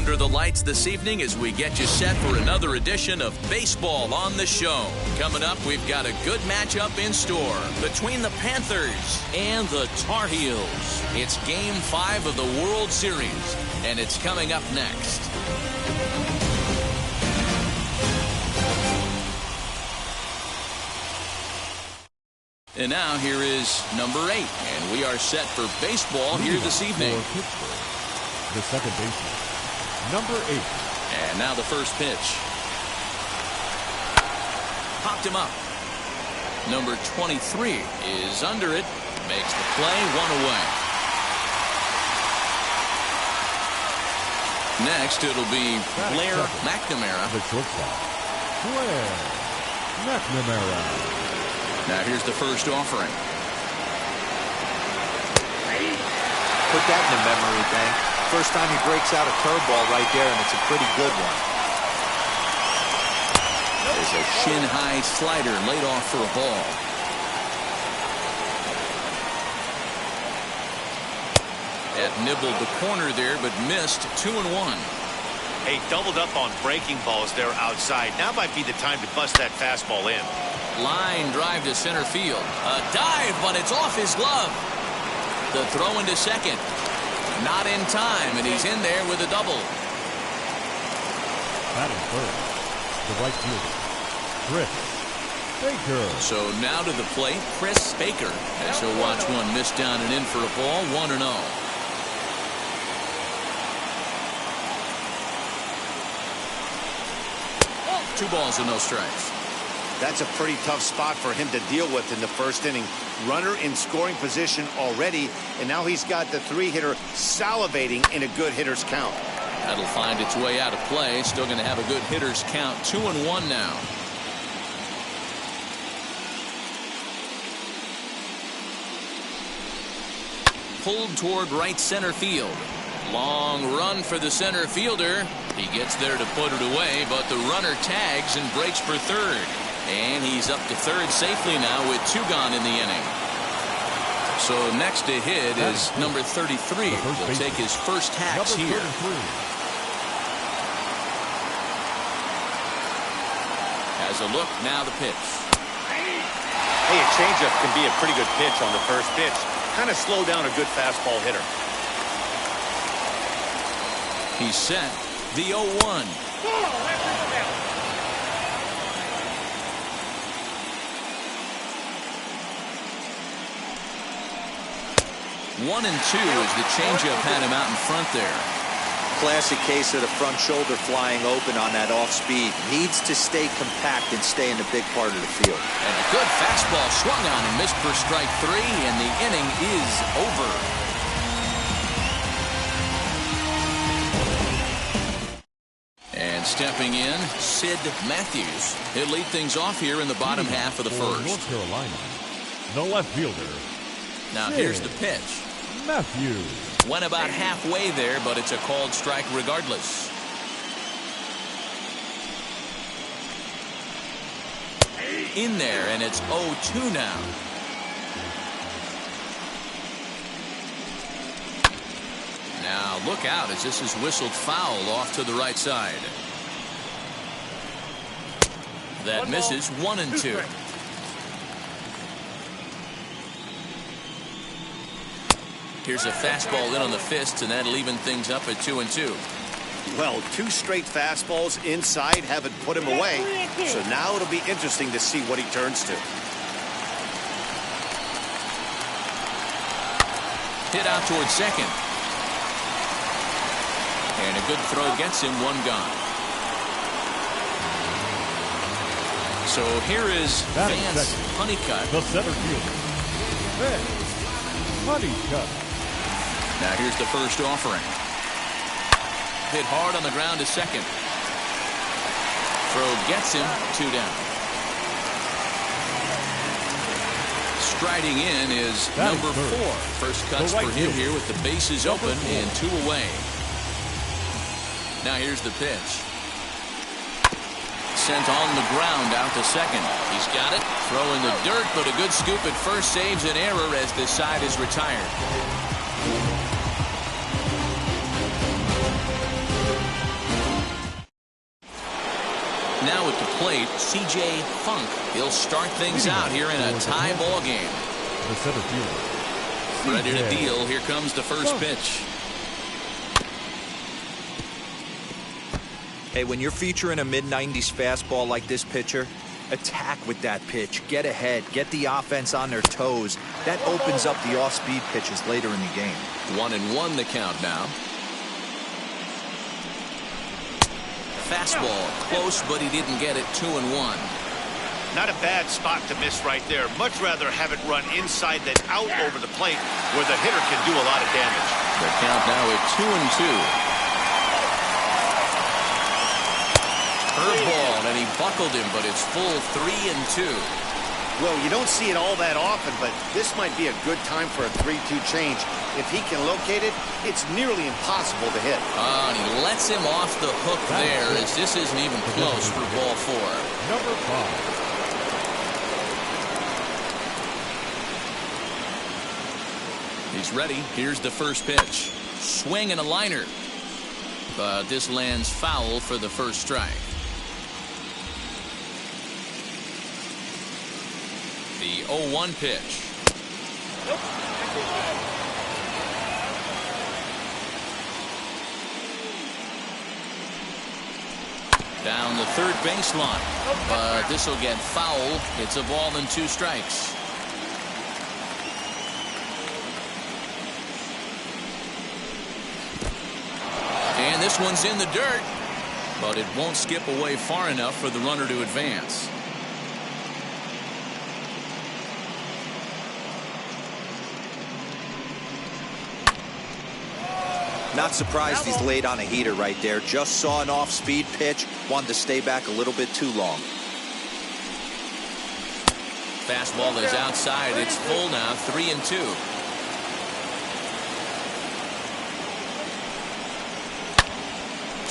under the lights this evening as we get you set for another edition of Baseball on the Show. Coming up, we've got a good matchup in store between the Panthers and the Tar Heels. It's Game 5 of the World Series, and it's coming up next. And now here is number 8, and we are set for baseball here this evening. For Pittsburgh, the second baseman, number 8. And now the first pitch. Popped him up. Number 23 is under it. Makes the play, 1 away. Next, it'll be Blair McNamara. The shortstop, Blair McNamara. Now here's the first offering. Put that in the memory bank. First time he breaks out a curveball right there, and it's a pretty good one. There's a shin-high slider laid off for a ball. That nibbled the corner there, but missed. 2-1. Hey, doubled up on breaking balls there outside. Now might be the time to bust that fastball in. Line drive to center field. A dive, but it's off his glove. The throw into second. Not in time, and he's in there with a double. Batting third, the right fielder, Chris Baker. So now to the plate, Chris Baker. As he'll watch one miss down and in for a ball, 1-0. 2 balls and no strikes. That's a pretty tough spot for him to deal with in the first inning. Runner in scoring position already, and now he's got the 3-hitter salivating in a good hitter's count. That'll find its way out of play. Still going to have a good hitter's count. 2-1 now. Pulled toward right center field. Long run for the center fielder. He gets there to put it away, but the runner tags and breaks for third. And he's up to third safely now with 2 gone in the inning. So next to hit is number 33. He'll take his first hacks here. Has a look, now the pitch. Hey, a changeup can be a pretty good pitch on the first pitch. Kind of slow down a good fastball hitter. He's set. The 0-1. 1-2 as the changeup had him out in front there. Classic case of the front shoulder flying open on that off speed. Needs to stay compact and stay in the big part of the field. And a good fastball swung on and missed for strike 3, and the inning is over. And stepping in, Sid Matthews. He'll lead things off here in the bottom half of the first. North Carolina, the left fielder. Now here's the pitch. Matthews. Went about halfway there, but it's a called strike regardless. In there, and it's 0-2 now. Now look out as this is whistled foul off to the right side. That misses. 1-2. Here's a fastball in on the fists, and that'll even things up at 2-2. Well, 2 straight fastballs inside haven't put him away. So now it'll be interesting to see what he turns to. Hit out towards second. And a good throw gets him, 1 gone. So here is Vance Honeycutt. The center fielder, Vance Honeycutt. Now here's the first offering. Hit hard on the ground to second. Throw gets him, 2 down. Striding in is number 4. First cuts for him here with the bases open and 2 away. Now here's the pitch. Sent on the ground out to second. He's got it. Throw in the dirt, but a good scoop at first saves an error as this side is retired. plate, C.J. Funk. He'll start things out here in a tie ball game. The center fielder. Ready to deal. Here comes the first pitch. Hey, when you're featuring a mid-90s fastball like this pitcher, attack with that pitch. Get ahead. Get the offense on their toes. That opens up the off-speed pitches later in the game. 1-1 the count now. Fastball close, but he didn't get it. 2-1. Not a bad spot to miss right there. Much rather have it run inside than out over the plate where the hitter can do a lot of damage. The count now at 2-2. Curveball, and he buckled him, but it's full 3-2. Well, you don't see it all that often, but this might be a good time for a 3-2 change. If he can locate it, it's nearly impossible to hit. And he lets him off the hook there, as this isn't even close for ball 4. Number 5. He's ready. Here's the first pitch. Swing and a liner. But this lands foul for the first strike. The 0-1 pitch. Down the third baseline. But this will get foul. It's a ball and 2 strikes. And this one's in the dirt. But it won't skip away far enough for the runner to advance. Not surprised he's laid on a heater right there. Just saw an off-speed pitch. Wanted to stay back a little bit too long. Fastball is outside. It's full now. 3-2.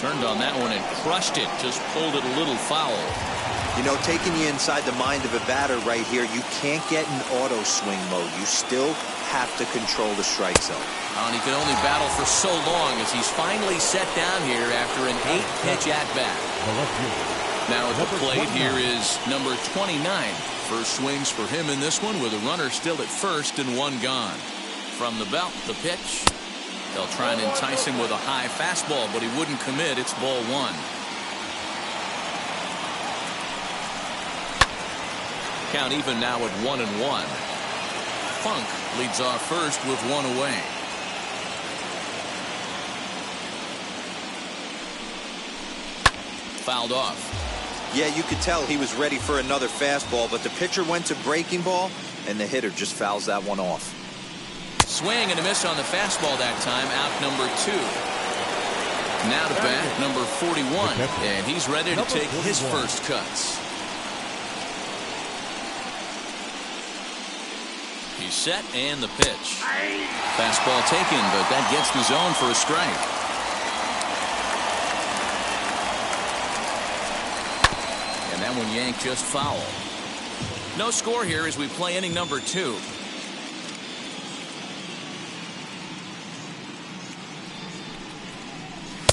Turned on that one and crushed it. Just pulled it a little foul. You know, taking you inside the mind of a batter right here, you can't get in auto swing mode. You still have to control the strike zone. And he could only battle for so long as he's finally set down here after an 8-pitch at-bat. Now at the plate here is number 29. First swings for him in this one with a runner still at first and 1 gone. From the belt, the pitch. They'll try and entice him with a high fastball, but he wouldn't commit. It's ball 1. Count even now at 1-1. Funk leads off first with 1 away. Fouled off. Yeah, you could tell he was ready for another fastball, but the pitcher went to breaking ball, and the hitter just fouls that one off. Swing and a miss on the fastball that time. Out number 2. Now to bat number 41, and he's ready to take his first cuts. He's set and the pitch. Fastball taken, but that gets the zone for a strike. And that one yanked just foul. No score here as we play inning number 2.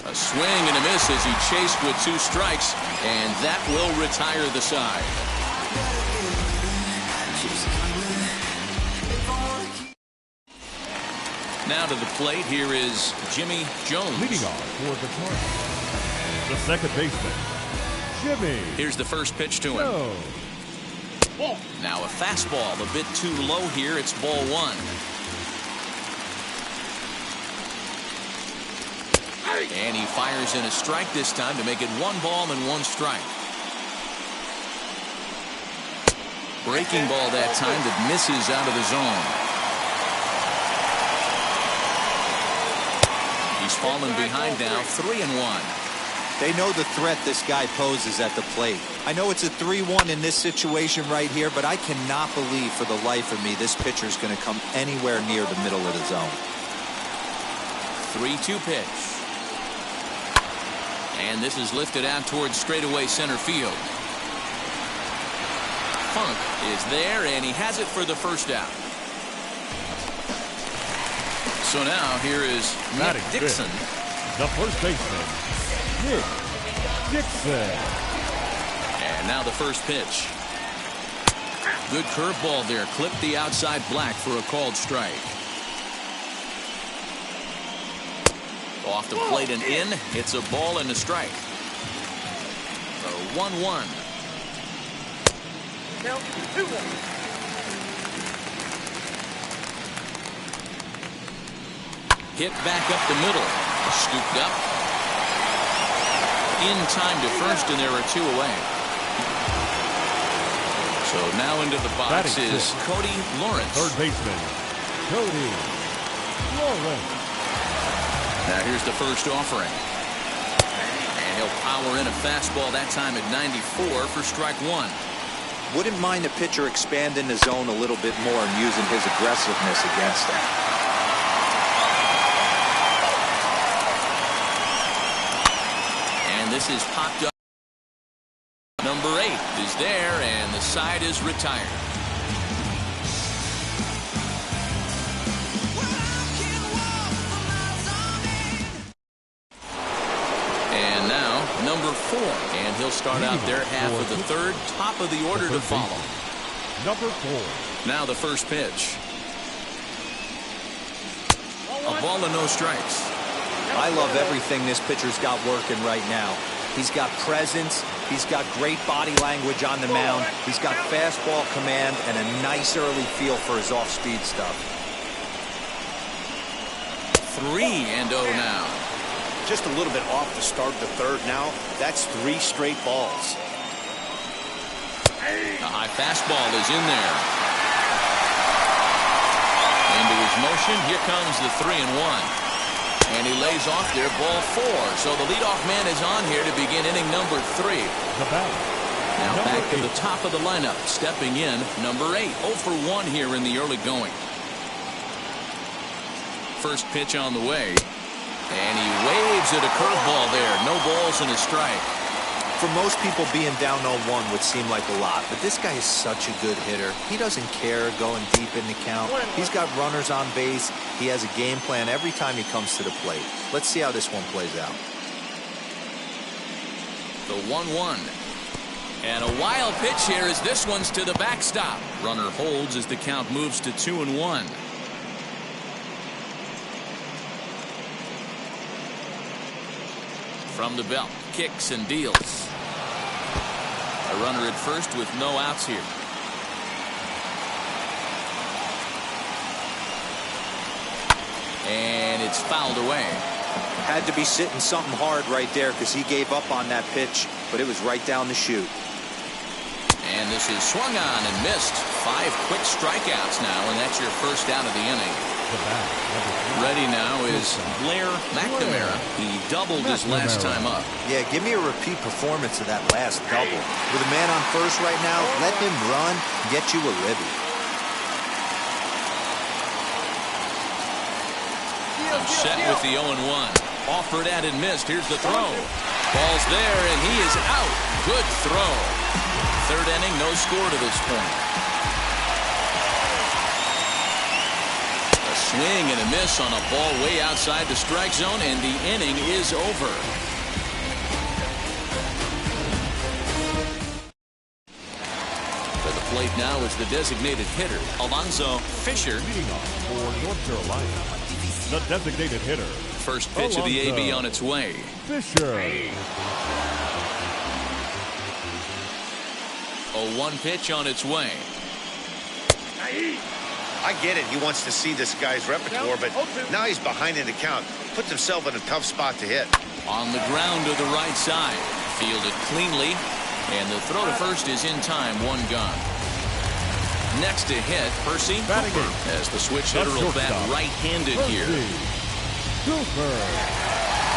A swing and a miss as he chased with 2 strikes, and that will retire the side. Now to the plate, here is Jimmy Jones. Leading off for the Cardinals, the second baseman, Jimmy. Here's the first pitch to him. Jones. Now a fastball, a bit too low here. It's ball 1. And he fires in a strike this time to make it 1 ball and 1 strike. Breaking ball that time that misses out of the zone. He's fallen behind now, 3-1. They know the threat this guy poses at the plate. I know it's a 3-1 in this situation right here, but I cannot believe for the life of me this pitcher's going to come anywhere near the middle of the zone. 3-2 pitch. And this is lifted out towards straightaway center field. Funk is there, and he has it for the first out. So now here is Nick Dixon. The first baseman, Nick Dixon. And now the first pitch. Good curveball there. Clipped the outside black for a called strike. Off the plate and in. It's a ball and a strike. So 1-1. Count 2-1. Hit back up the middle. Scooped up. In time to first, and there are 2 away. So now into the box is Cody Lawrence. Third baseman, Cody Lawrence. Now here's the first offering. And he'll power in a fastball that time at 94 for strike 1. Wouldn't mind the pitcher expanding the zone a little bit more and using his aggressiveness against him. And this is popped up. Number 8 is there, and the side is retired. And now number 4, and he'll start out their half of the third. Top of the order to follow. Number 4. Now the first pitch. A ball and no strikes. I love everything this pitcher's got working right now. He's got presence. He's got great body language on the mound. He's got fastball command and a nice early feel for his off-speed stuff. 3-0 now. Just a little bit off to start the third now. That's 3 straight balls. The high fastball is in there. Into his motion. Here comes the 3-1. And he lays off there, ball 4. So the leadoff man is on here to begin inning number 3. The batter. Now back to the top of the lineup. Stepping in, number 8. 0 for 1 here in the early going. First pitch on the way. And he waves at a curveball there. No balls and a strike. For most people, being down 0-1 would seem like a lot, but this guy is such a good hitter. He doesn't care going deep in the count. He's got runners on base. He has a game plan every time he comes to the plate. Let's see how this one plays out. The 1-1. And a wild pitch here as this one's to the backstop. Runner holds as the count moves to 2-1. From the belt, kicks and deals. A runner at first with no outs here. And it's fouled away. Had to be sitting something hard right there because he gave up on that pitch, but it was right down the chute. And this is swung on and missed. 5 quick strikeouts now, and that's your first out of the inning. Ready now is Blair McNamara. He doubled his last time up. Yeah, give me a repeat performance of that last double. With a man on first right now, let him run, get you a ribby. Set with the 0-1. Offered at and missed. Here's the throw. Ball's there, and he is out. Good throw. Third inning, no score to this point. A swing and a miss on a ball way outside the strike zone, and the inning is over. To the plate now is the designated hitter, Alonzo Fisher. Leading off for North Carolina, the designated hitter. First pitch of the AB on its way. Fisher. A 1 pitch on its way. I get it. He wants to see this guy's repertoire, but now he's behind in the count. Puts himself in a tough spot to hit. On the ground to the right side. Fielded cleanly. And the throw to first is in time. 1 gone. Next to hit, Percy Cooper, as the switch hitter will bat right-handed here. Cooper.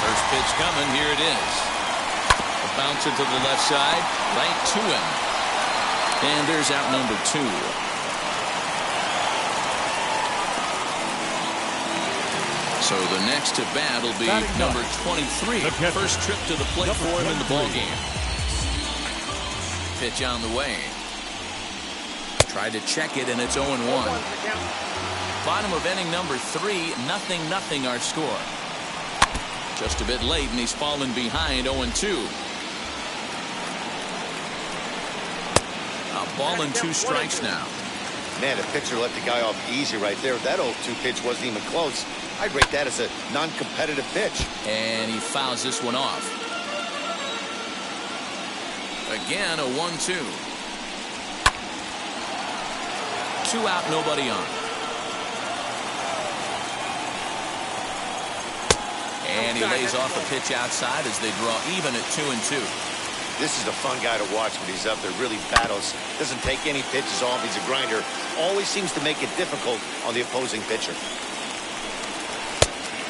First pitch coming. Here it is. A bounce into the left side. Right to him. And there's out number 2. So the next to bat will be number 23. First trip to the plate for him in the ballgame. Pitch on the way. Tried to check it, and it's 0-1. Bottom of inning number 3, 0-0 our score. Just a bit late, and he's fallen behind 0-2. Ball and 2 strikes now. Man, the pitcher let the guy off easy right there. That 0-2 pitch wasn't even close. I'd rate that as a non-competitive pitch. And he fouls this one off. Again, a 1-2. 2 out, nobody on. And he lays off a pitch outside as they draw even at 2-2. This is a fun guy to watch when he's up there. Really battles. Doesn't take any pitches off. He's a grinder. Always seems to make it difficult on the opposing pitcher.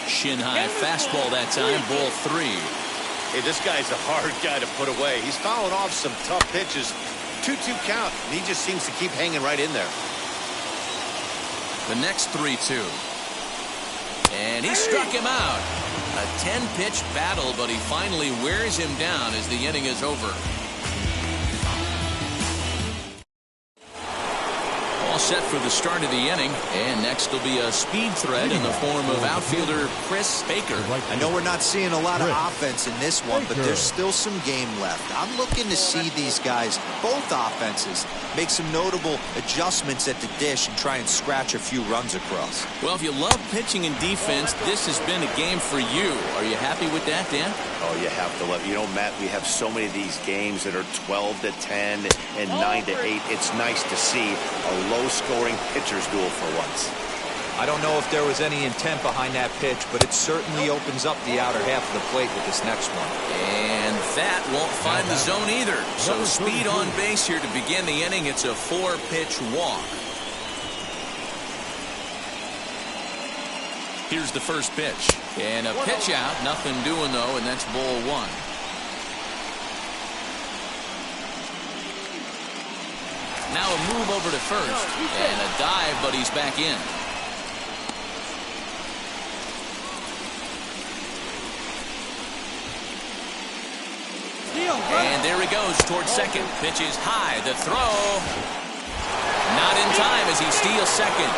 Shin high fastball that time. Ball 3. Hey, this guy's a hard guy to put away. He's fouling off some tough pitches. 2-2 count. And he just seems to keep hanging right in there. The next 3-2. And he struck him out. A 10-pitch battle, but he finally wears him down as the inning is over. All set for the start of the inning, and next will be a speed threat in the form of outfielder Chris Baker. I know we're not seeing a lot of offense in this one, but there's still some game left. I'm looking to see these guys, both offenses, make some notable adjustments at the dish and try and scratch a few runs across. Well, if you love pitching and defense, this has been a game for you. Are you happy with that, Dan? Oh, you have to love it. You know, Matt, we have so many of these games that are 12-10 and 9-8. It's nice to see a low-scoring pitcher's duel for once. I don't know if there was any intent behind that pitch, but it certainly opens up the outer half of the plate with this next one. And that won't find the zone either. So speed on base here to begin the inning. It's a 4-pitch walk. Here's the first pitch. And a pitch out. Nothing doing, though, and that's ball 1. Now a move over to first. And a dive, but he's back in. And there he goes towards second. Pitch is high. The throw. Not in time as he steals second.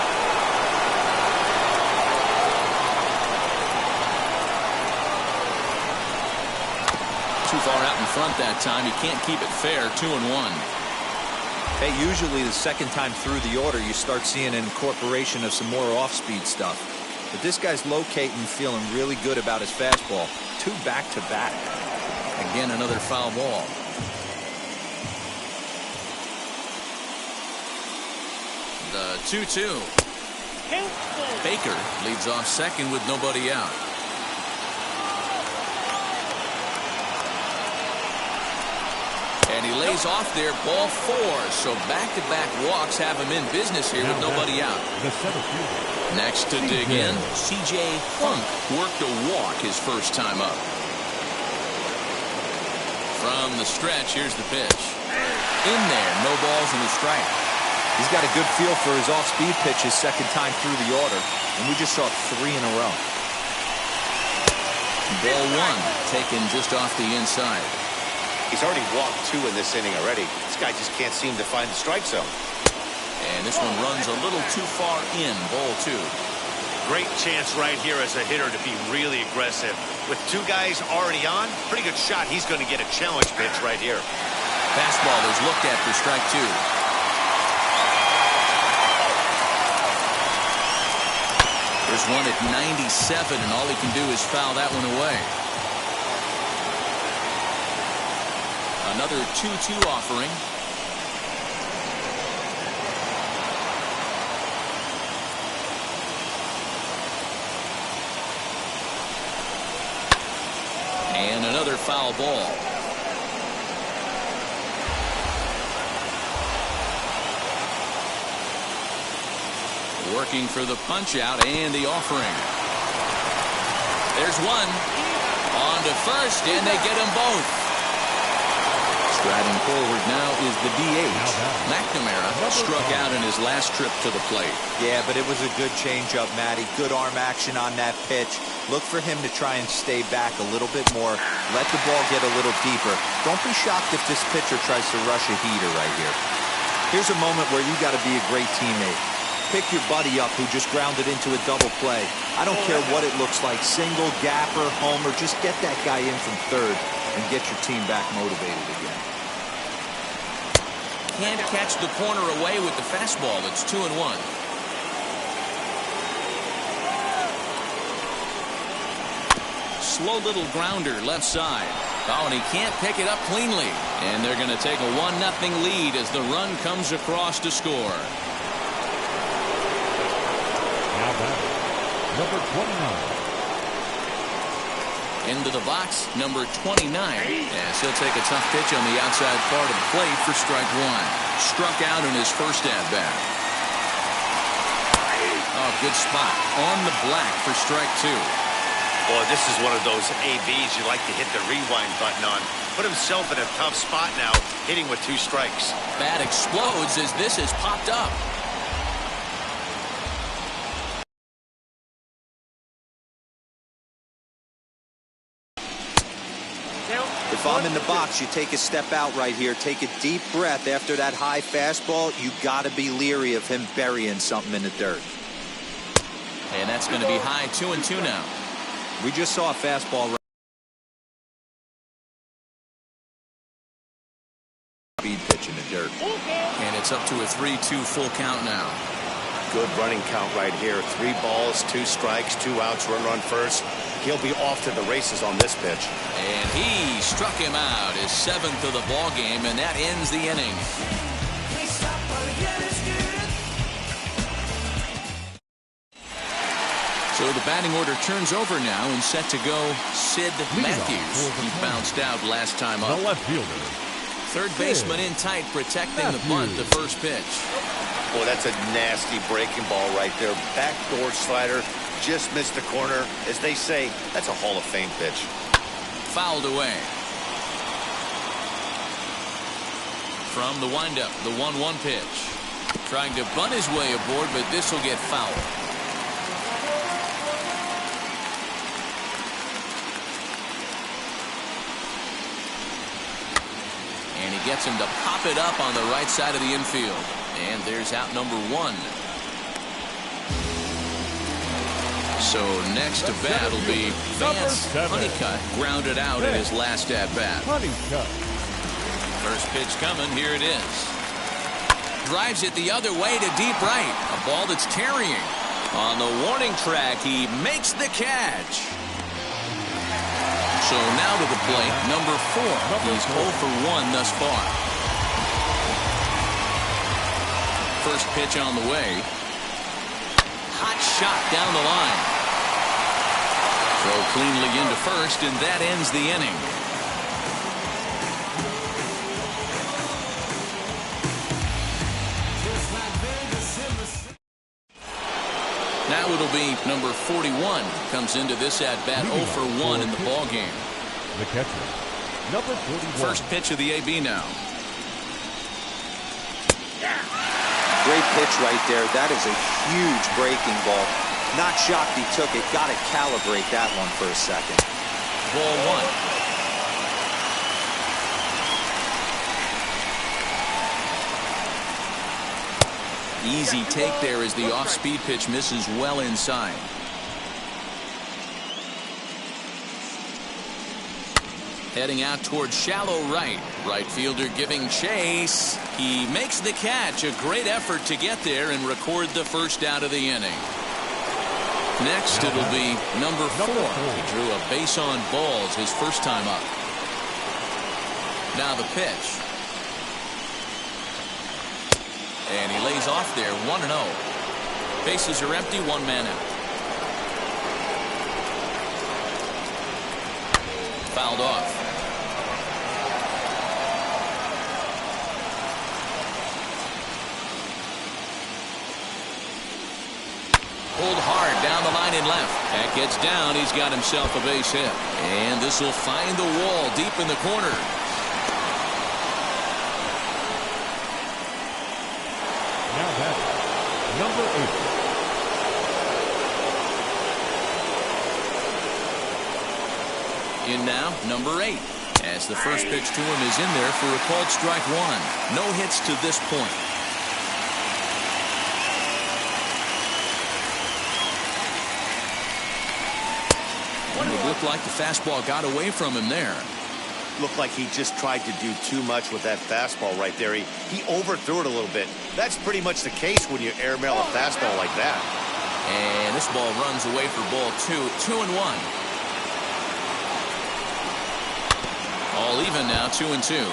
Too far out in front that time. He can't keep it fair. 2-1. Hey, usually the second time through the order, you start seeing an incorporation of some more off-speed stuff. But this guy's locating, feeling really good about his fastball. 2 back-to-back. Again, another foul ball. The 2-2. Baker leads off second with nobody out. And he lays off there, ball 4. So back-to-back walks have him in business here with nobody out. Next to dig in, C.J. Funk worked a walk his first time up. From the stretch, here's the pitch. In there, no balls and a strike. He's got a good feel for his off-speed pitches second time through the order, and we just saw 3 in a row. Ball 1, taken just off the inside. He's already walked 2 in this inning already. This guy just can't seem to find the strike zone. And this one runs a little too far in. Ball 2. Great chance right here as a hitter to be really aggressive. With 2 guys already on, pretty good shot. He's going to get a challenge pitch right here. Fastball is looked at for strike 2. There's one at 97, and all he can do is foul that one away. Another 2-2 offering. And another foul ball. Working for the punch out and the offering. There's one. On to first, and they get them both. Striding forward now is the DH. McNamara struck out in his last trip to the plate. Yeah, but it was a good changeup, Matty. Good arm action on that pitch. Look for him to try and stay back a little bit more. Let the ball get a little deeper. Don't be shocked if this pitcher tries to rush a heater right here. Here's a moment where you got to be a great teammate. Pick your buddy up who just grounded into a double play. I don't care what it looks like. Single, gapper, homer. Just get that guy in from third and get your team back motivated again. can't catch the corner away with the fastball. It's 2-1. Slow little grounder left side. Oh, and he can't pick it up cleanly. And they're going to take a 1-0 lead as the run comes across to score. Now batting, number 29. Into the box, number 29. Yes, he'll take a tough pitch on the outside part of the plate for strike one. Struck out in his first at-bat. Oh, good spot. On the black for strike two. Boy, this is one of those ABs you like to hit the rewind button on. Put himself in a tough spot now, hitting with 2 strikes. Bat explodes as this has popped up. If I'm in the box, you take a step out right here. Take a deep breath after that high fastball. You got to be leery of him burying something in the dirt. And that's going to be high 2-2 now. We just saw a fastball speed pitch in the dirt. And it's up to a 3-2 full count now. Good running count right here. 3 balls, 2 strikes, 2 outs, run first. He'll be off to the races on this pitch. And he struck him out, his 7th of the ball game, and that ends the inning. So the batting order turns over now and set to go Sid Matthews. He bounced out last time up. The left fielder. Third baseman in tight, protecting the bunt, the first pitch. Boy, that's a nasty breaking ball right there. Backdoor slider. Just missed the corner. As they say, that's a Hall of Fame pitch. Fouled away. From the windup, the 1-1 pitch. Trying to bunt his way aboard, but this will get fouled. And he gets him to pop it up on the right side of the infield. And there's out number 1. So next to bat will be Vance Honeycutt, grounded out in his last at-bat. First pitch coming, here it is. Drives it the other way to deep right. A ball that's carrying. On the warning track, he makes the catch. So now to the plate, number 4. He's 0 for 1 thus far. First pitch on the way. Hot shot down the line. Throw cleanly into first, and that ends the inning. Now it'll be number 41. Comes into this at-bat 0 for 1 in the ball game. The catcher, number 41. First pitch of the AB now. Great pitch right there. That is a huge breaking ball. Not shocked he took it. Got to calibrate that one for a second. Ball 1. Easy take there as the off-speed pitch misses well inside. Heading out towards shallow right. Right fielder giving chase. He makes the catch. A great effort to get there and record the first out of the inning. Next, it'll be number 4. He drew a base on balls his first time up. Now the pitch. And he lays off there, 1-0. Bases are empty, 1 man out. Fouled off. Pulled hard down the line in left. That gets down. He's got himself a base hit. And this will find the wall deep in the corner. Now that number 8. In now, number 8. As the first pitch to him is in there for a called strike 1. No hits to this point. It looked like the fastball got away from him there. Looked like he just tried to do too much with that fastball right there. He overthrew it a little bit. That's pretty much the case when you airmail a fastball like that. And this ball runs away for ball 2. 2-1. All even now, 2-2.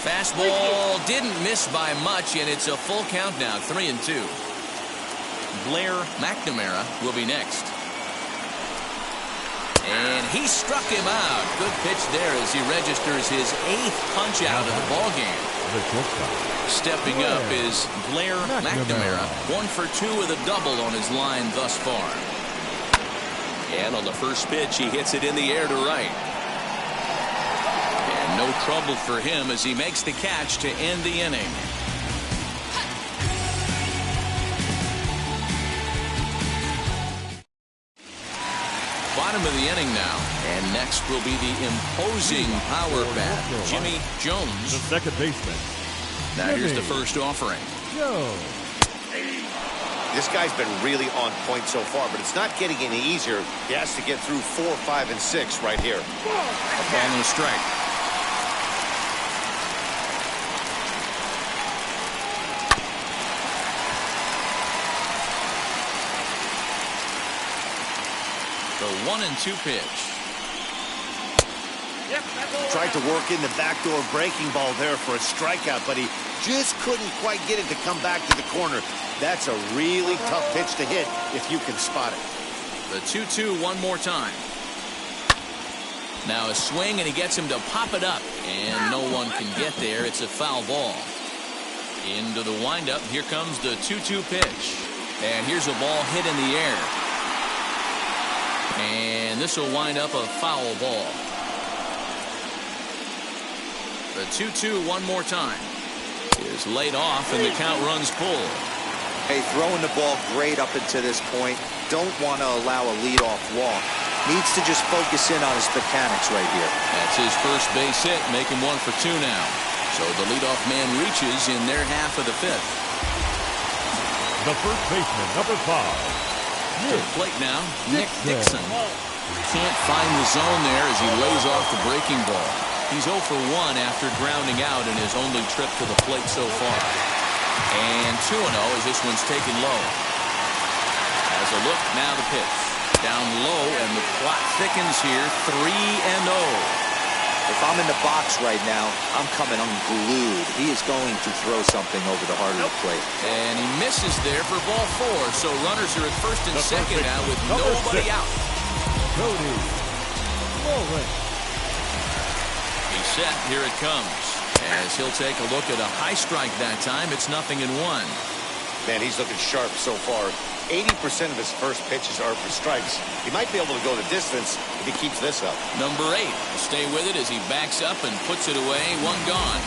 Fastball didn't miss by much, and it's a full count now, 3-2. Blair McNamara will be next. And he struck him out. Good pitch there as he registers his 8th punch out of the ball game. Stepping up is Blair McNamara. 1 for 2 with a double on his line thus far. And on the first pitch, he hits it in the air to right. And no trouble for him as he makes the catch to end the inning. Bottom of the inning now, and next will be the imposing power bat, Jimmy Jones, the second baseman. Now here's the first offering. This guy's been really on point so far, but it's not getting any easier. He has to get through 4, 5, and 6 right here. A ball and a strike. The 1-2 pitch. Tried to work in the backdoor breaking ball there for a strikeout, but he just couldn't quite get it to come back to the corner. That's a really tough pitch to hit if you can spot it. The 2-2 one more time. Now a swing, and he gets him to pop it up, and no one can get there. It's a foul ball. Into the windup. Here comes the 2-2 pitch. And here's a ball hit in the air. And this will wind up a foul ball. The 2-2 one more time is laid off, and the count runs full. Hey, throwing the ball great up until this point. Don't want to allow a leadoff walk. Needs to just focus in on his mechanics right here. That's his first base hit, making 1 for 2 now. So the leadoff man reaches in their half of the 5th. The first baseman, number 5. To the plate now, Nick Dixon. Can't find the zone there as he lays off the breaking ball. He's 0 for 1 after grounding out in his only trip to the plate so far. And 2-0 as this one's taken low. As a look, now the pitch. Down low, and the clock thickens here, 3-0. If I'm in the box right now, I'm coming unglued. He is going to throw something over the heart of the plate. And he misses there for ball 4. So runners are at first and second now with nobody out. Cody Mullen. He's set. Here it comes. As he'll take a look at a high strike that time. It's 0-1. Man, he's looking sharp so far. 80% of his first pitches are for strikes. He might be able to go the distance if he keeps this up. Number 8 will stay with it as he backs up and puts it away. 1 gone.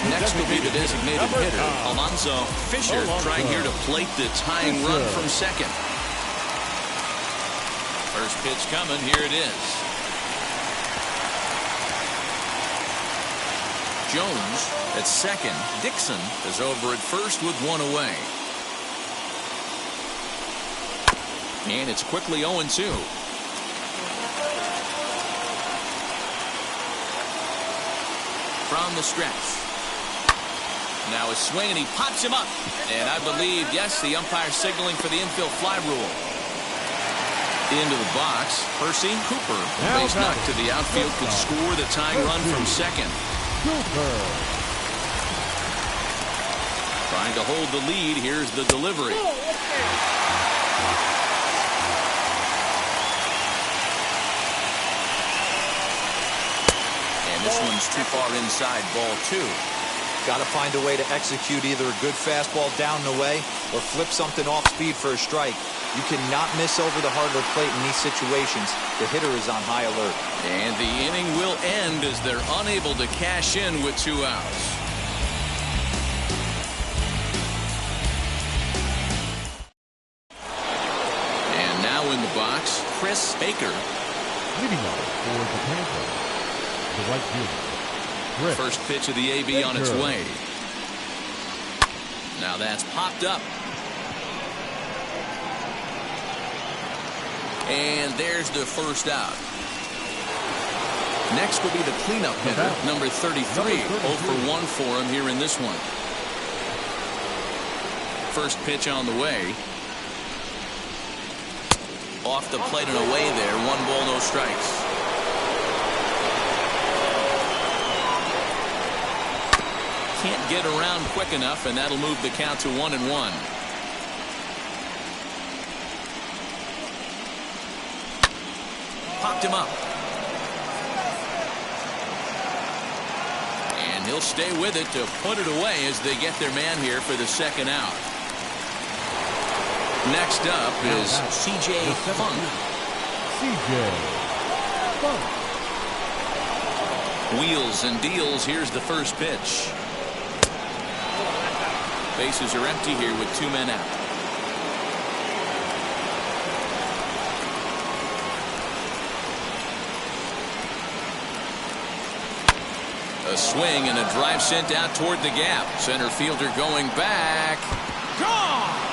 Next will be the designated hitter, Alonzo Fisher, trying here to plate the tying run from second. First pitch coming. Here it is. Jones at second. Dixon is over at first with 1 away. And it's quickly 0-2. From the stretch. Now a swing, and he pops him up. And I believe, yes, the umpire signaling for the infield fly rule. Into the box, Percy Cooper, base knock to the outfield, could score the tying run from second. Cooper. Trying to hold the lead. Here's the delivery. This one's too far inside, ball 2. Got to find a way to execute either a good fastball down the way or flip something off speed for a strike. You cannot miss over the heart of the plate in these situations. The hitter is on high alert. And the inning will end as they're unable to cash in with 2 outs. And now in the box, Chris Baker. Leading off for the Panthers, the right fielder. First pitch of the AB on its way. Now that's popped up. And there's the first out. Next will be the cleanup hitter, number 33. 0 for 1 for him here in this one. First pitch on the way. Off the plate and away there. 1 ball, no strikes. Can't get around quick enough, and that'll move the count to 1-1. Popped him up. And he'll stay with it to put it away as they get their man here for the second out. Next up is C.J. Funk. C.J. Funk. Wheels and deals. Here's the first pitch. Bases are empty here with 2 men out. A swing and a drive sent out toward the gap. Center fielder going back. Gone!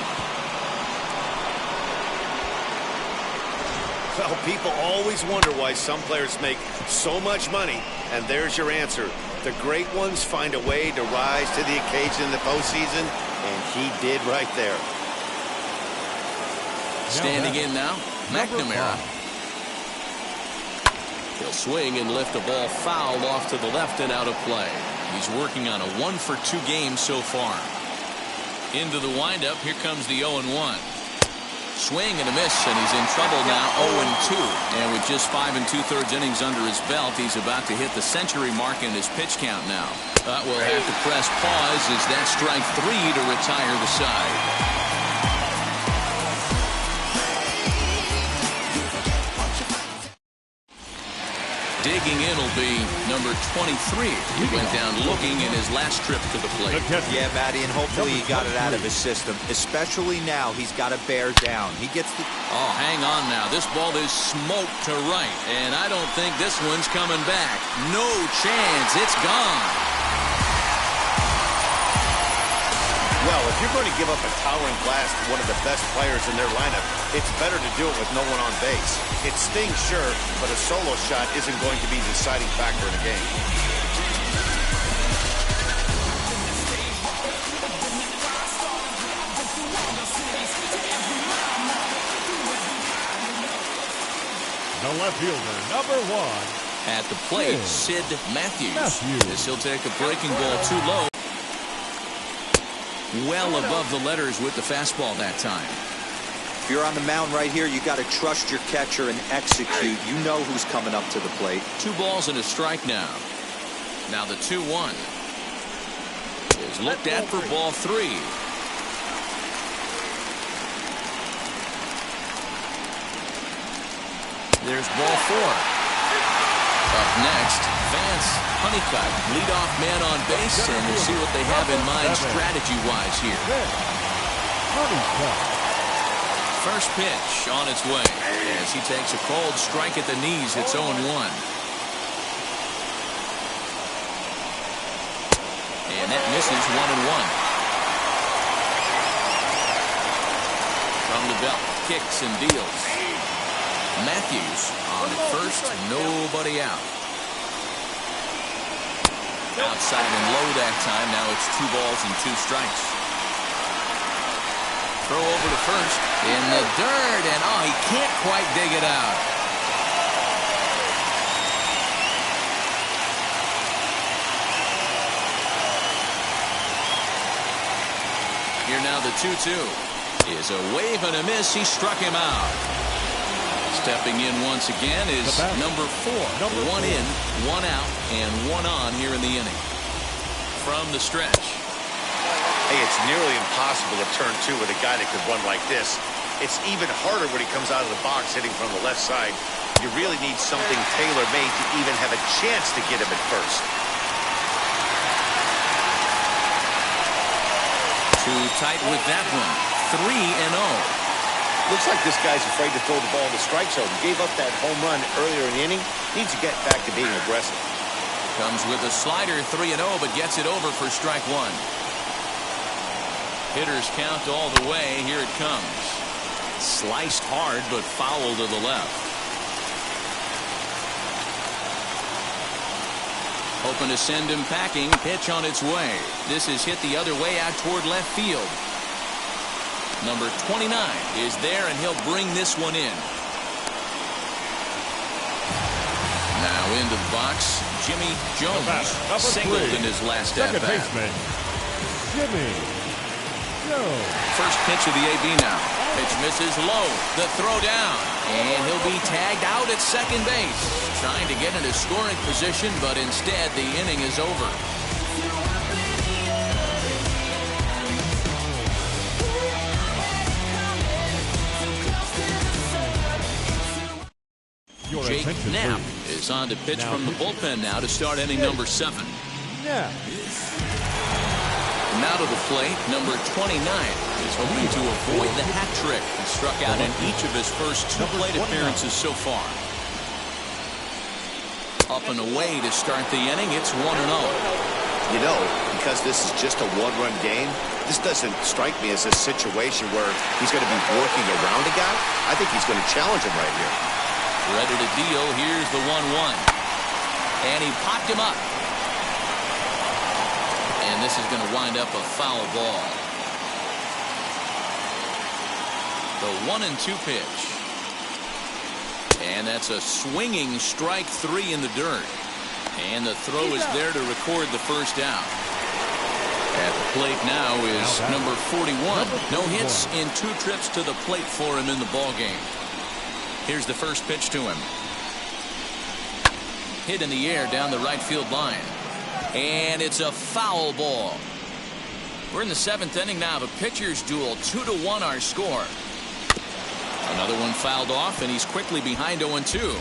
Well, people always wonder why some players make so much money, and there's your answer. The great ones find a way to rise to the occasion in the postseason, and he did right there. Standing in now, McNamara. He'll swing and lift a ball foul off to the left and out of play. He's working on a 1 for 2 game so far. Into the windup, here comes the 0-1. Swing and a miss, and he's in trouble now, 0-2. And with just 5 2/3 innings under his belt, he's about to hit the century mark in his pitch count now. But we'll have to press pause as that's strike 3 to retire the side. Digging in will be number 23. He went down looking in his last trip to the plate. Yeah, Matty, and hopefully he got it out of his system. Especially now, he's got to bear down. He gets the... Oh, hang on now. This ball is smoked to right, and I don't think this one's coming back. No chance. It's gone. Well, if you're going to give up a towering blast to one of the best players in their lineup, it's better to do it with no one on base. It stings, sure, but a solo shot isn't going to be the deciding factor in a game. The left fielder, number 1. At the plate, Sid Matthews. This he'll take a breaking ball too low. Well above the letters with the fastball that time. If you're on the mound right here, you got to trust your catcher and execute. You know who's coming up to the plate. 2 balls and a strike now. Now the 2-1 is looked at for ball 3. There's ball 4. Up next, Vance Honeycutt, leadoff man on base, and we'll see what they have in mind strategy-wise here. First pitch on its way as he takes a cold strike at the knees. It's 0-1. And that misses 1-1. From the belt, kicks and deals. Matthews on at first, nobody out. Outside and low that time. Now it's 2 balls and 2 strikes. Throw over to first in the dirt, and oh, he can't quite dig it out. Here now the 2-2 is a wave and a miss. He struck him out. Stepping in once again is number 4. 1 in, 1 out, and 1 on here in the inning. From the stretch. Hey, it's nearly impossible to turn 2 with a guy that could run like this. It's even harder when he comes out of the box hitting from the left side. You really need something tailor-made to even have a chance to get him at first. Too tight with that one. 3-0. Looks like this guy's afraid to throw the ball in the strike zone. Gave up that home run earlier in the inning. Needs to get back to being aggressive. Comes with a slider, 3-0, but gets it over for strike 1. Hitters count all the way. Here it comes. Sliced hard, but foul to the left. Hoping to send him packing. Pitch on its way. This is hit the other way out toward left field. Number 29 is there, and he'll bring this one in. Now into the box, Jimmy Jones singled in his last at-bat. Second baseman, Jimmy Jones. First pitch of the AB now. Pitch misses low. The throw down. And he'll be tagged out at second base. Trying to get into scoring position, but instead the inning is over. Jake Knapp is on to pitch from the bullpen now to start inning number 7. Yeah. Now to the plate, number 29 is hoping to avoid the hat trick. He struck out in each of his first 2 plate appearances so far. Up and away to start the inning. It's 1-0. You know, because this is just a one-run game, this doesn't strike me as a situation where he's going to be working around a guy. I think he's going to challenge him right here. Ready to deal. Here's the 1-1. And he popped him up. And this is going to wind up a foul ball. The 1-2 pitch. And that's a swinging strike 3 in the dirt. And the throw is there to record the first out. At the plate now is number 41. No hits in 2 trips to the plate for him in the ball game. Here's the first pitch to him. Hit in the air down the right field line. And it's a foul ball. We're in the 7th inning now. The pitcher's duel. 2-1 our score. Another one fouled off, and he's quickly behind 0-2.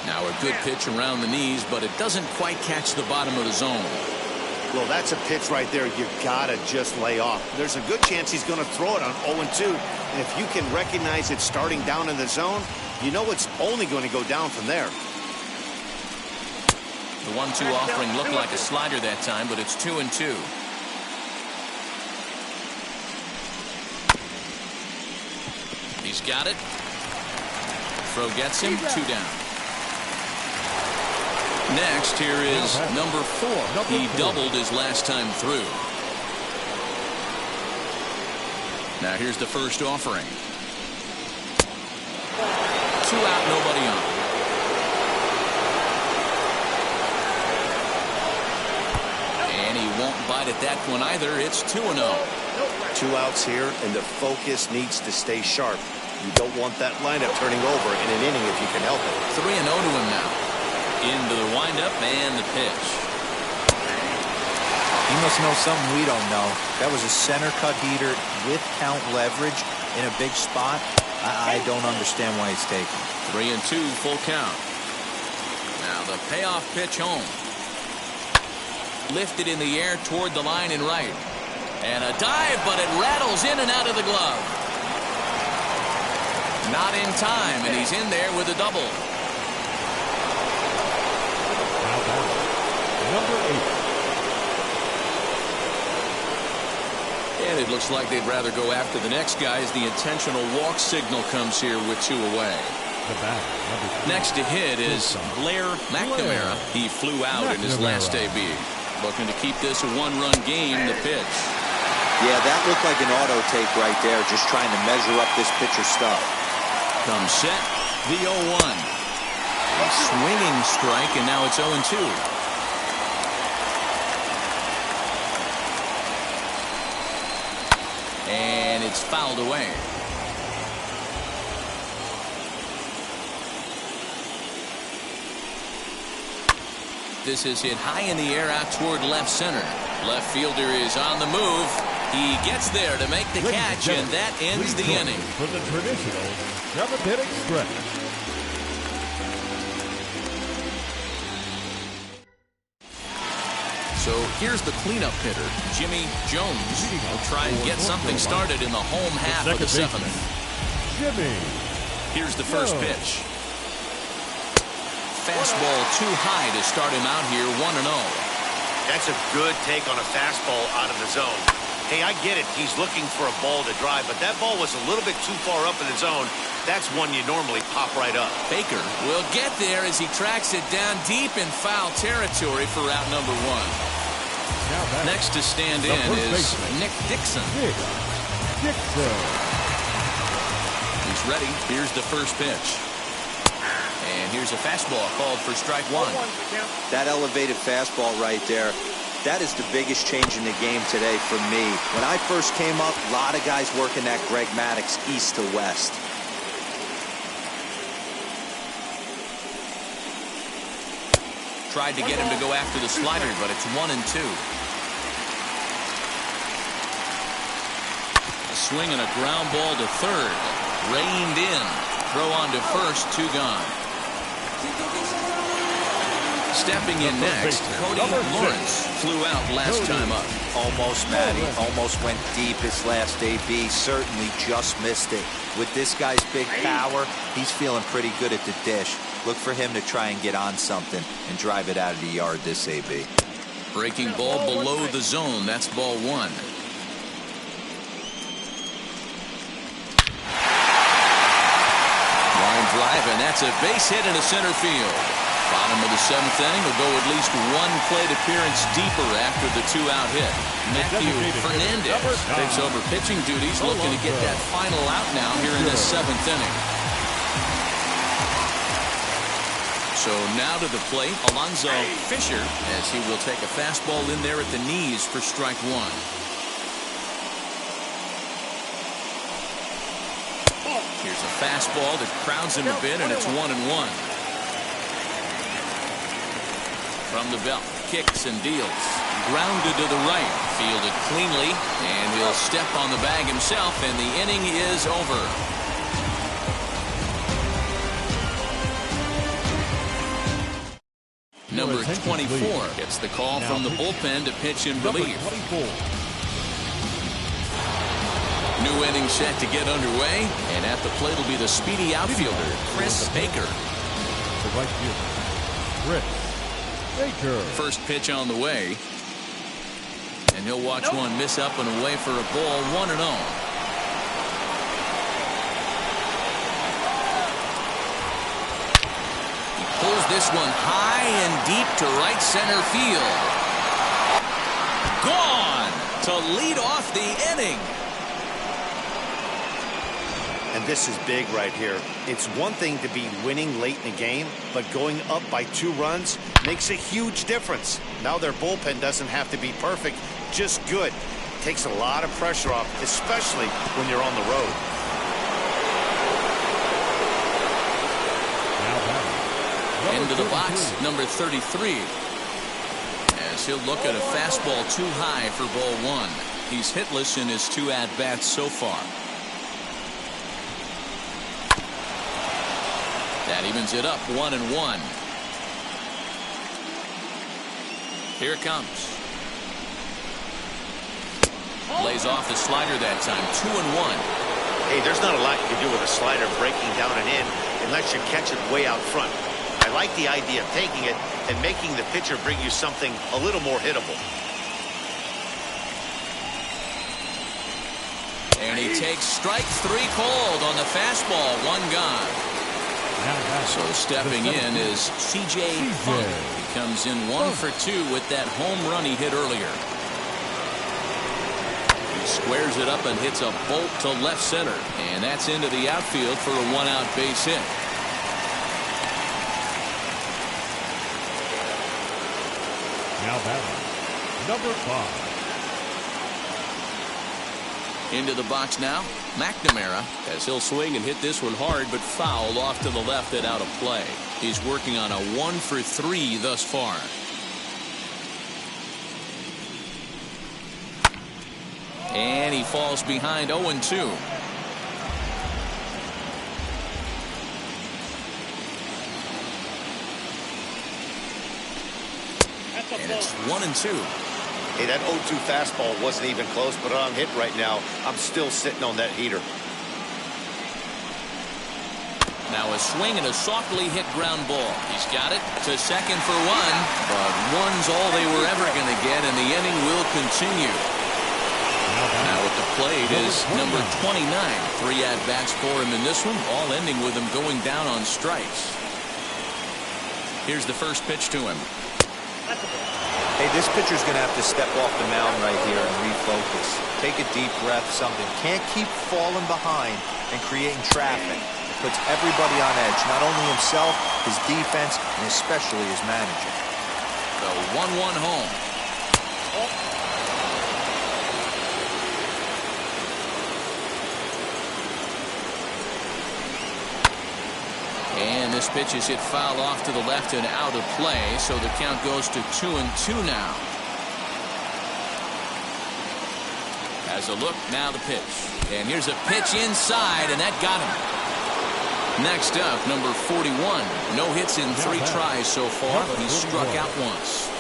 Now a good pitch around the knees, but it doesn't quite catch the bottom of the zone. Well, that's a pitch right there you gotta just lay off. There's a good chance he's going to throw it on 0-2. And if you can recognize it starting down in the zone, you know it's only going to go down from there. The 1-2 offering looked like a slider that time, but it's 2-2. He's got it. Throw gets him. 2 down. Next, here is number 4. He doubled his last time through. Now here's the first offering. 2 out, nobody on. And he won't bite at that one either. It's 2-0. 2 outs here, and the focus needs to stay sharp. You don't want that lineup turning over in an inning if you can help it. 3-0 to him now. Into the windup and the pitch. He must know something we don't know. That was a center cut heater with count leverage in a big spot. I don't understand why he's taking. 3-2, full count. Now the payoff pitch home. Lifted in the air toward the line and right. And a dive, but it rattles in and out of the glove. Not in time, and he's in there with a double. Number 8. And it looks like they'd rather go after the next guy as the intentional walk signal comes here with 2 away. Next to hit is Blair McNamara. He flew out in his last AB. Looking to keep this a 1-run game. The pitch. Yeah, that looked like an auto tape right there, just trying to measure up this pitcher's stuff. Comes set. The 0-1. A swinging strike, and now it's 0-2. And it's fouled away. This is hit high in the air out toward left center. Left fielder is on the move. He gets there to make the catch, and that ends the inning. For the traditional 7th-inning stretch. So here's the cleanup hitter, Jimmy Jones. Will try and get something started in the home half of the 7th. Jimmy. Here's the first pitch. Fastball too high to start him out here, 1-0. That's a good take on a fastball out of the zone. Hey, I get it. He's looking for a ball to drive, but that ball was a little bit too far up in the zone. That's one you normally pop right up. Baker will get there as he tracks it down deep in foul territory for route number 1. Next to stand in is Nick Dixon. He's ready. Here's the first pitch. And here's a fastball called for strike 1. That elevated fastball right there, that is the biggest change in the game today for me. When I first came up, a lot of guys working that Greg Maddux east to west. Tried to get him to go after the slider, but it's 1-2. A swing and a ground ball to third. Reined in. Throw on to first, 2 gone. Stepping in next, Cody Lawrence flew out last time up. Almost, Matty. Almost went deep his last AB. Certainly just missed it. With this guy's big power, he's feeling pretty good at the dish. Look for him to try and get on something and drive it out of the yard this AB. Breaking ball below the zone. That's ball 1. Line drive, and that's a base hit into center field. Bottom of the 7th inning will go at least 1 plate appearance deeper after the 2-out hit. Matthew Fernandez takes over pitching duties, looking to get that final out now here in the 7th inning. So now to the plate, Alonzo Fisher, as he will take a fastball in there at the knees for strike 1. Here's a fastball that crowds him a bit, and it's 1-1. From the belt, kicks and deals. Grounded to the right, fielded cleanly, and he'll step on the bag himself, and the inning is over. Number 24 gets the call from the bullpen to pitch in relief. New inning set to get underway, and at the plate will be the speedy outfielder, Chris Baker. The right fielder, Chris Baker. First pitch on the way. And he'll watch one miss up and away for a ball, 1-0. He pulls this one high and deep to right center field. Gone to lead off the inning. And this is big right here. It's one thing to be winning late in the game, but going up by 2 runs makes a huge difference. Now their bullpen doesn't have to be perfect, just good. Takes a lot of pressure off, especially when you're on the road. Into the box, number 33. As he'll look at a fastball too high for ball 1. He's hitless in his 2 at-bats so far. That evens it up, 1-1. Here it comes. Lays off the slider that time, 2-1. Hey, there's not a lot you can do with a slider breaking down and in unless you catch it way out front. I like the idea of taking it and making the pitcher bring you something a little more hittable. And he takes strike 3 called on the fastball, 1 gone. So stepping in is C.J. Funk. He comes in 1 for 2 with that home run he hit earlier. He squares it up and hits a bolt to left center. And that's into the outfield for a 1-out base hit. Now batting, number 5. Into the box now, McNamara, as he'll swing and hit this one hard, but foul off to the left and out of play. He's working on a 1 for 3 thus far. And he falls behind 0-2. And it's 1-2. Hey, that 0-2 fastball wasn't even close, but on hit right now, I'm still sitting on that heater. Now a swing and a softly hit ground ball. He's got it to second for one, but one's all they were ever going to get, and the inning will continue. Now at the plate is number 29. 3 at-bats for him in this one, all ending with him going down on strikes. Here's the first pitch to him. Hey, this pitcher's going to have to step off the mound right here and refocus. Take a deep breath, something. Can't keep falling behind and creating traffic. It puts everybody on edge, not only himself, his defense, and especially his manager. The 1-1 home. And this pitch is hit foul off to the left and out of play, so the count goes to 2-2 now. As a look, now the pitch. And here's a pitch inside, and that got him. Next up, number 41. No hits in 3 tries so far, but he's struck out once.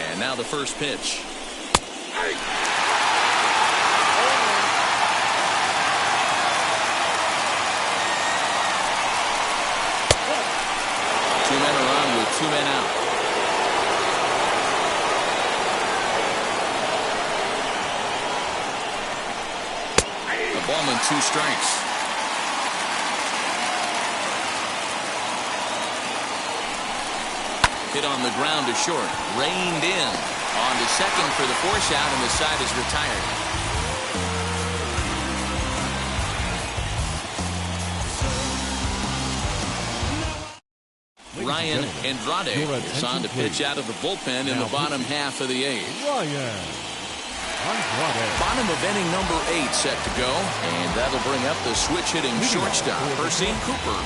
And now the first pitch. Two men are on with 2 men out. A ball and 2 strikes. Hit on the ground to short. Reined in. On to second for the force out, and the side is retired. Ryan Andrade is on to pitch out of the bullpen in the bottom half of the 8th. Ryan Andrade. Bottom of inning number 8 set to go, and that'll bring up the switch-hitting shortstop, Percy Cooper.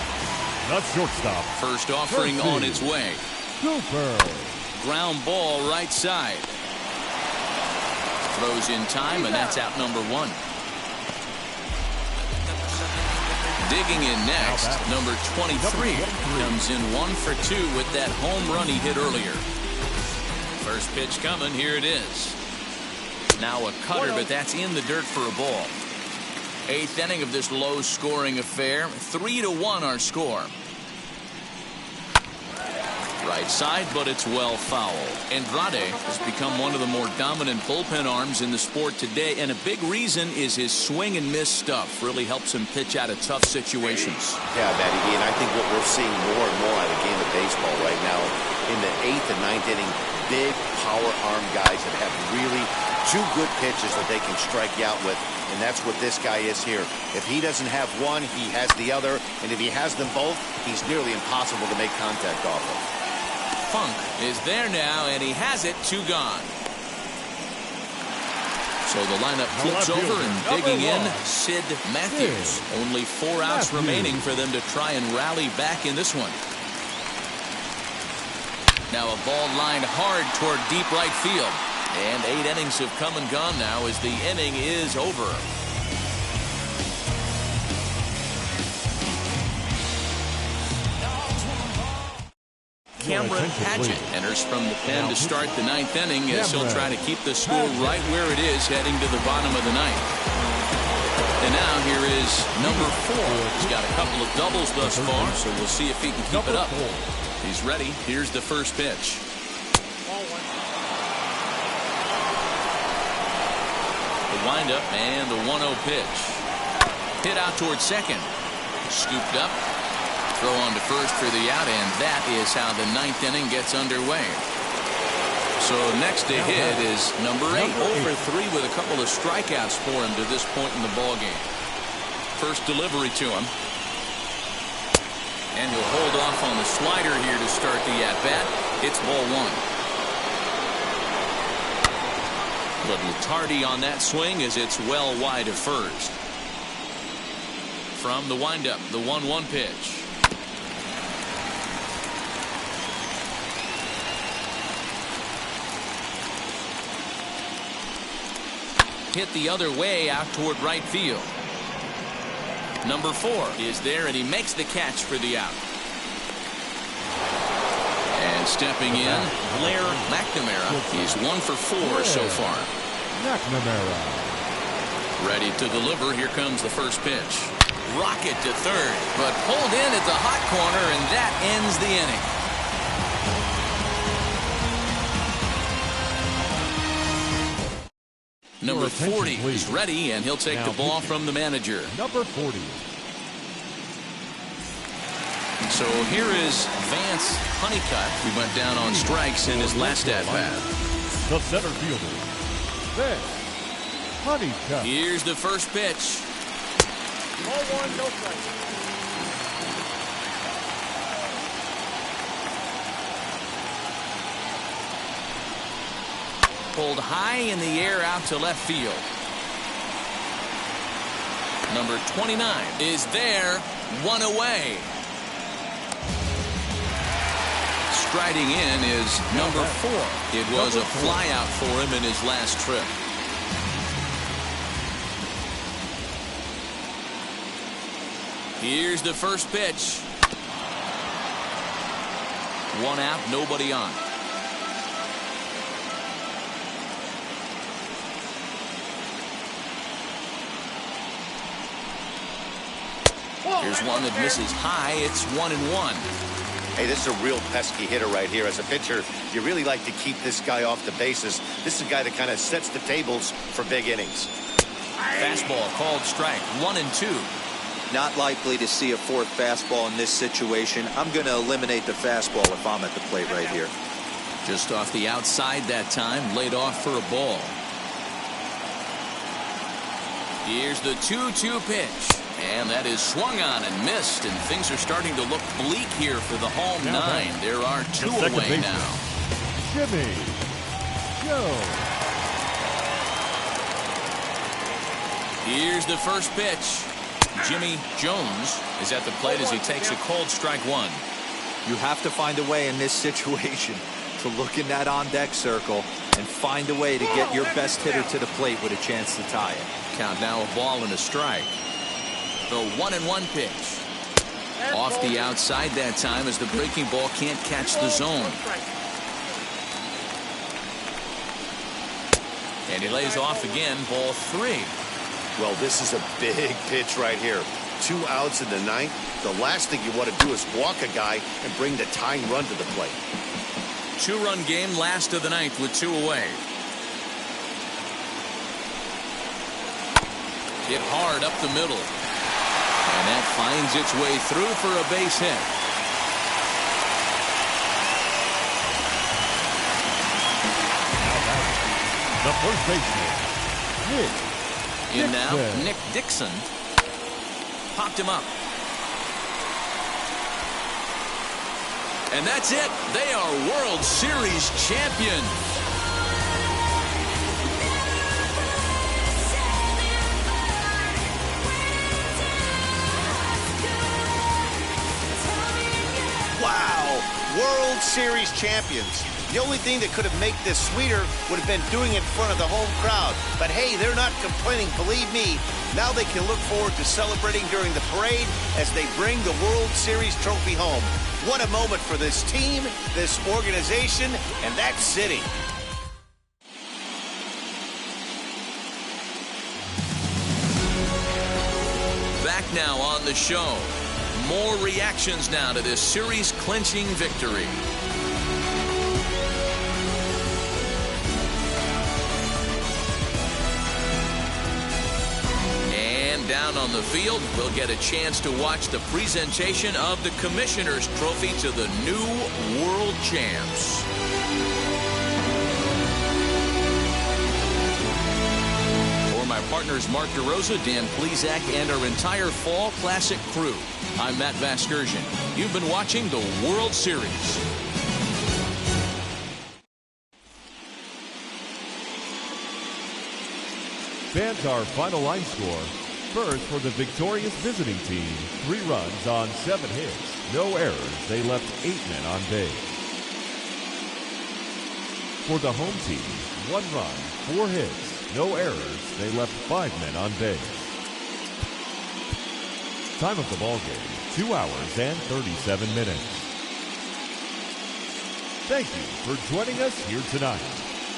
The shortstop. First offering on its way. Cooper. Ground ball right side. Throws in time, and that's out number 1. Digging in next, number 23 comes in 1 for 2 with that home run he hit earlier. First pitch coming, here it is. Now a cutter, but that's in the dirt for a ball. 8th inning of this low-scoring affair. 3-1 our score. Right side, but it's well foul. Andrade has become one of the more dominant bullpen arms in the sport today, and a big reason is his swing and miss stuff. Really helps him pitch out of tough situations. Yeah, Matty B, and I think what we're seeing more and more out of the game of baseball right now in the 8th and 9th inning, big power arm guys that have really 2 good pitches that they can strike you out with, and that's what this guy is here. If he doesn't have one, he has the other, and if he has them both, he's nearly impossible to make contact off of. Funk is there now, and he has it. 2 gone. So the lineup flips over, and digging in, Sid Matthews. Only 4 outs remaining for them to try and rally back in this one. Now a ball lined hard toward deep right field. And 8 innings have come and gone now as the inning is over. Cameron Padgett enters from the pen to start the 9th inning as he'll try to keep the score right where it is heading to the bottom of the 9th. And now here is number 4. He's got a couple of doubles thus far, so we'll see if he can keep it up. He's ready. Here's the first pitch. The windup and the 1-0 pitch. Hit out towards second. Scooped up. Throw on to first for the out, and that is how the 9th inning gets underway. So next to hit is number 8. 0 for 3 with a couple of strikeouts for him to this point in the ballgame. First delivery to him. And he'll hold off on the slider here to start the at-bat. It's ball 1. Little tardy on that swing as it's well wide of first. From the windup, the 1-1 pitch. Hit the other way out toward right field. Number 4 is there, and he makes the catch for the out. And stepping in, Blair McNamara. He's 1 for 4 so far. McNamara. Ready to deliver. Here comes the first pitch. rocket to third, but pulled in at the hot corner, and that ends the inning. Number 40 is ready, and he'll take the ball from the manager. Number 40. So here is Vance Honeycutt, who went down on strikes in his last at-bat. The center fielder, Vance Honeycutt. Here's the first pitch. Ball one, no strike. Pulled high in the air out to left field. Number 29 is there, one away. Striding in is number 4. It was a flyout for him in his last trip. Here's the first pitch. One out, nobody on. Here's one that misses high. It's 1-1. Hey, this is a real pesky hitter right here. As a pitcher, you really like to keep this guy off the bases. This is a guy that kind of sets the tables for big innings. Fastball called strike. 1-2. Not likely to see a fourth fastball in this situation. I'm going to eliminate the fastball if I'm at the plate right here. Just off the outside that time, laid off for a ball. Here's the 2-2 pitch. And that is swung on and missed, and things are starting to look bleak here for the home 9. There are 2 away now. Jimmy Jones. Here's the first pitch. Jimmy Jones is at the plate as he takes a cold strike 1. You have to find a way in this situation to look in that on-deck circle and find a way to get your best hitter to the plate with a chance to tie it. Count now a ball and a strike. The 1-1 pitch. Off the outside that time as the breaking ball can't catch the zone. And he lays off again, ball 3. Well, this is a big pitch right here. 2 outs in the 9th. The last thing you want to do is walk a guy and bring the tying run to the plate. 2-run game, last of the 9th with 2 away. Hit hard up the middle. And that finds its way through for a base hit. The first baseman, Nick In now, Dixon. Nick Dixon popped him up. And that's it. They are World Series champions. Wow! World Series champions. The only thing that could have made this sweeter would have been doing it in front of the home crowd. But hey, they're not complaining, believe me. Now they can look forward to celebrating during the parade as they bring the World Series trophy home. What a moment for this team, this organization, and that city. Back now on the show. More reactions now to this series-clinching victory. And down on the field, we'll get a chance to watch the presentation of the Commissioner's Trophy to the new World Champs. My partners Mark DeRosa, Dan Plesac, and our entire Fall Classic crew. I'm Matt Vasgersian. You've been watching the World Series. Fans, our final line score. First, for the victorious visiting team, 3 runs on 7 hits. No errors. They left 8 men on base. For the home team, 1 run, 4 hits. No errors. They left 5 men on base. Time of the ball game, 2 hours and 37 minutes. Thank you for joining us here tonight.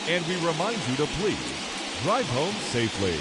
And we remind you to please drive home safely.